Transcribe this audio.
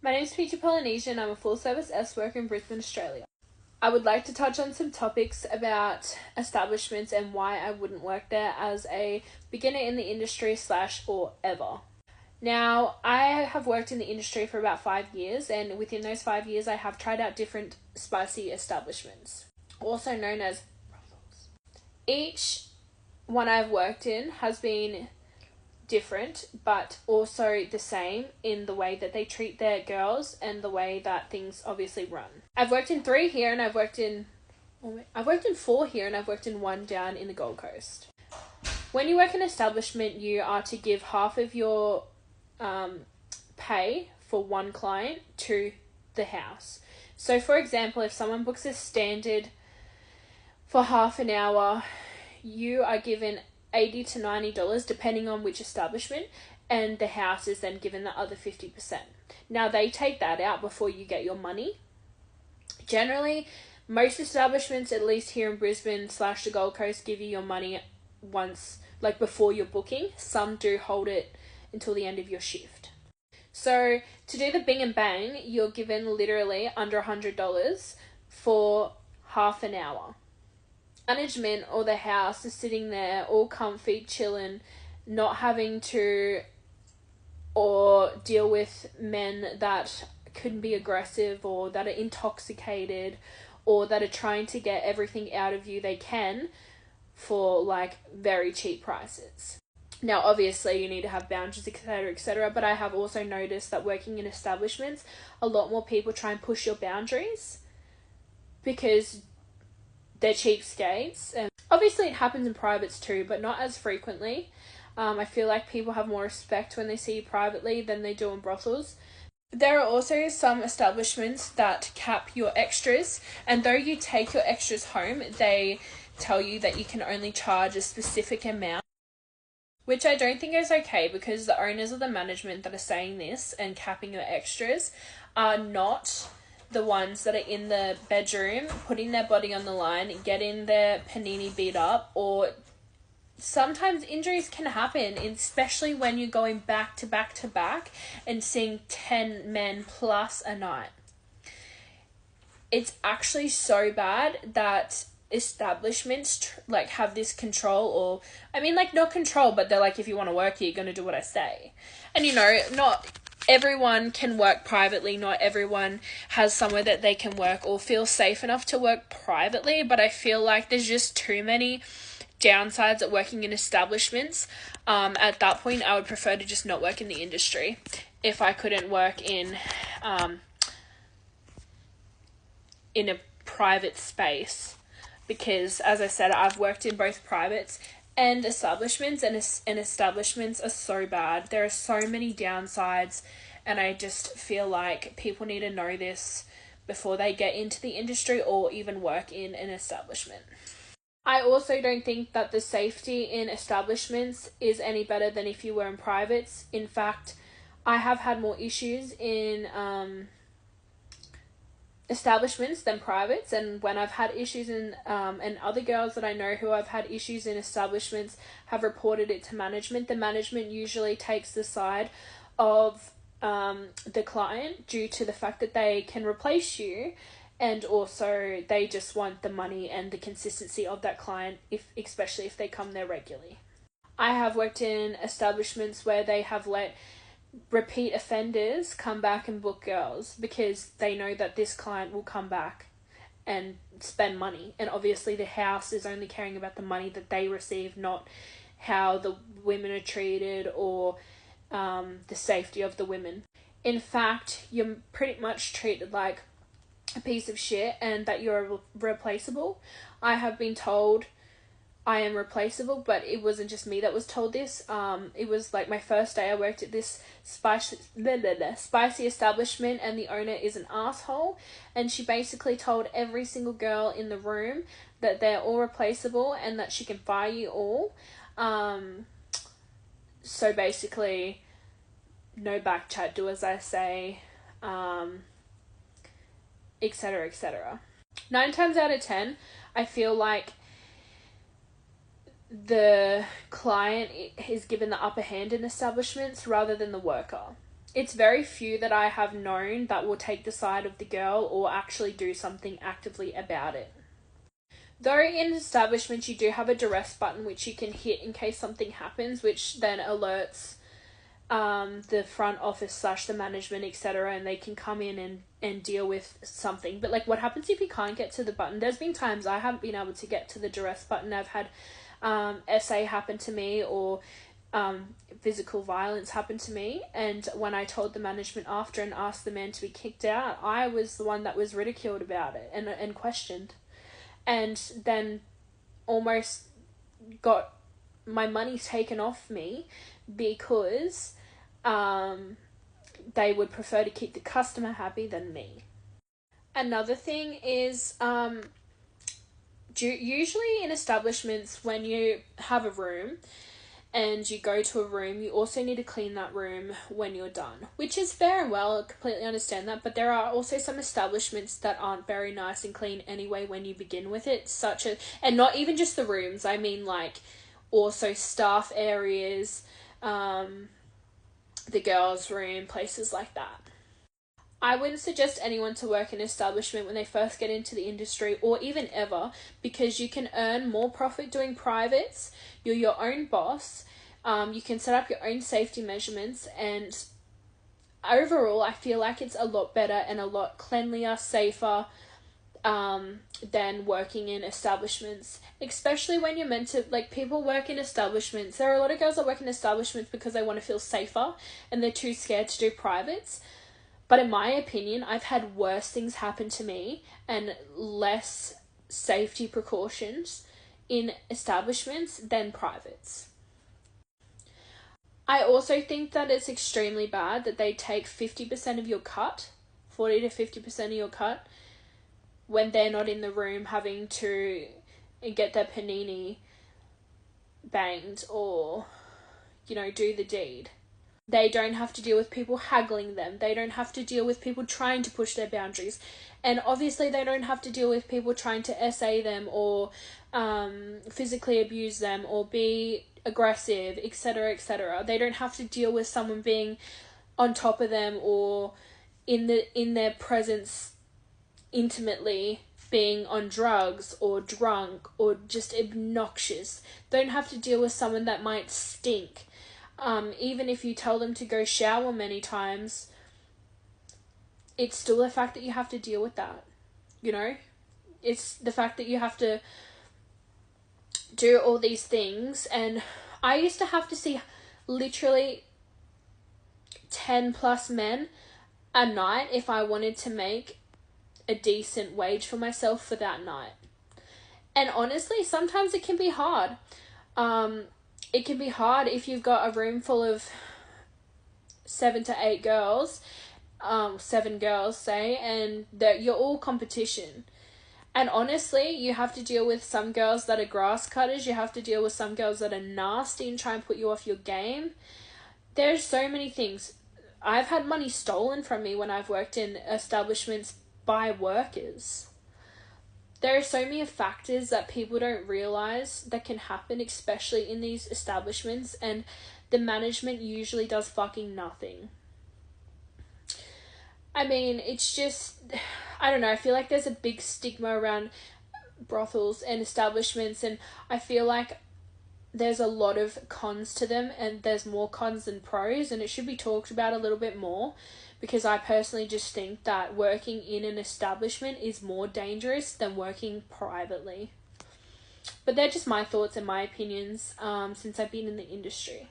My name is Peter Polynesian. I'm a full-service S worker in Brisbane, Australia. I would like to touch on some topics about establishments and why I wouldn't work there as a beginner in the industry / or ever. Now, I have worked in the industry for about 5 years, and within those 5 years I have tried out different spicy establishments, also known as brothels. Each one I've worked in has been different, but also the same in the way that they treat their girls and the way that things obviously run. I've worked in 3 here, and I've worked in 4 here, and I've worked in 1 down in the Gold Coast. When you work in an establishment, you are to give half of your pay for one client to the house. So for example, if someone books a standard for half an hour, you are given $80 to $90 depending on which establishment, and the house is then given the other 50%. Now they take that out before you get your money. Generally, most establishments, at least here in Brisbane / the Gold Coast, give you your money once, like before your booking. Some do hold it until the end of your shift. So to do the bing and bang, you're given literally under $100 for half an hour. Management or the house is sitting there all comfy, chilling, not having to or deal with men that could be aggressive or that are intoxicated or that are trying to get everything out of you they can for like very cheap prices. Now, obviously, you need to have boundaries, etc., etc., but I have also noticed that working in establishments, a lot more people try and push your boundaries because they're cheapskates. And obviously, it happens in privates too, but not as frequently. I feel like people have more respect when they see you privately than they do in brothels. There are also some establishments that cap your extras, and though you take your extras home, they tell you that you can only charge a specific amount, which I don't think is okay, because the owners of the management that are saying this and capping your extras are not the ones that are in the bedroom putting their body on the line, getting their panini beat up, or sometimes injuries can happen, especially when you're going back to back to back and seeing 10 men plus a night. It's actually so bad that establishments have this control, or I mean, not control, but they're like, if you want to work here, you're going to do what I say. And not everyone can work privately, not everyone has somewhere that they can work or feel safe enough to work privately, but I feel like there's just too many downsides at working in establishments. At that point, I would prefer to just not work in the industry if I couldn't work in a private space. Because, as I said, I've worked in both privates and establishments, and establishments are so bad. There are so many downsides, and I just feel like people need to know this before they get into the industry or even work in an establishment. I also don't think that the safety in establishments is any better than if you were in privates. In fact, I have had more issues in establishments than privates, and when I've had issues in and other girls that I know who have had issues in establishments have reported it to management. The management usually takes the side of the client due to the fact that they can replace you, and also they just want the money and the consistency of that client, especially if they come there regularly. I have worked in establishments where they have let repeat offenders come back and book girls because they know that this client will come back and spend money, and obviously the house is only caring about the money that they receive, not how the women are treated or the safety of the women. In fact, you're pretty much treated like a piece of shit and that you're replaceable. I have been told I am replaceable, but it wasn't just me that was told this. It was like my first day I worked at this spicy establishment, and the owner is an asshole, and she basically told every single girl in the room that they're all replaceable and that she can fire you all. So basically, no back chat, do as I say, etc., etc. 9 times out of 10, I feel like the client is given the upper hand in establishments rather than the worker. it's very few that I have known that will take the side of the girl or actually do something actively about it. Though in establishments you do have a duress button which you can hit in case something happens, which then alerts the front office / the management, etc., and they can come in and deal with something. But like, what happens if you can't get to the button? There's been times I haven't been able to get to the duress button. I've had SA happen to me, or physical violence happen to me, and when I told the management after and asked the man to be kicked out, I was the one that was ridiculed about it and questioned, and then almost got my money taken off me because they would prefer to keep the customer happy than me. Another thing is usually in establishments, when you have a room and you go to a room, you also need to clean that room when you're done, which is fair and well. I completely understand that, but there are also some establishments that aren't very nice and clean anyway when you begin with it, and not even just the rooms, I mean like also staff areas, the girls' room, places like that. I wouldn't suggest anyone to work in an establishment when they first get into the industry, or even ever, because you can earn more profit doing privates. You're your own boss. You can set up your own safety measurements, and overall I feel like it's a lot better and a lot cleanlier, safer than working in establishments, especially when you're meant to, like, people work in establishments. There are a lot of girls that work in establishments because they want to feel safer and they're too scared to do privates. But in my opinion, I've had worse things happen to me and less safety precautions in establishments than privates. I also think that it's extremely bad that they take 50% of your cut, 40 to 50% of your cut, when they're not in the room having to get their panini banged or, do the deed. They don't have to deal with people haggling them. They don't have to deal with people trying to push their boundaries. And obviously they don't have to deal with people trying to SA them or physically abuse them or be aggressive, etc., etc. They don't have to deal with someone being on top of them or in their presence intimately, being on drugs or drunk or just obnoxious. They don't have to deal with someone that might stink. Even if you tell them to go shower many times, it's still the fact that you have to deal with that, It's the fact that you have to do all these things. And I used to have to see literally 10 plus men a night if I wanted to make a decent wage for myself for that night. And honestly, sometimes it can be hard. It can be hard if you've got a room full of 7 to 8 girls, 7 girls say, and that you're all competition. And honestly, you have to deal with some girls that are grass cutters. You have to deal with some girls that are nasty and try and put you off your game. There's so many things. I've had money stolen from me when I've worked in establishments by workers. There are so many factors that people don't realize that can happen, especially in these establishments, and the management usually does fucking nothing. I mean, it's just, I don't know, I feel like there's a big stigma around brothels and establishments, and I feel like there's a lot of cons to them, and there's more cons than pros, and it should be talked about a little bit more, because I personally just think that working in an establishment is more dangerous than working privately. But they're just my thoughts and my opinions since I've been in the industry.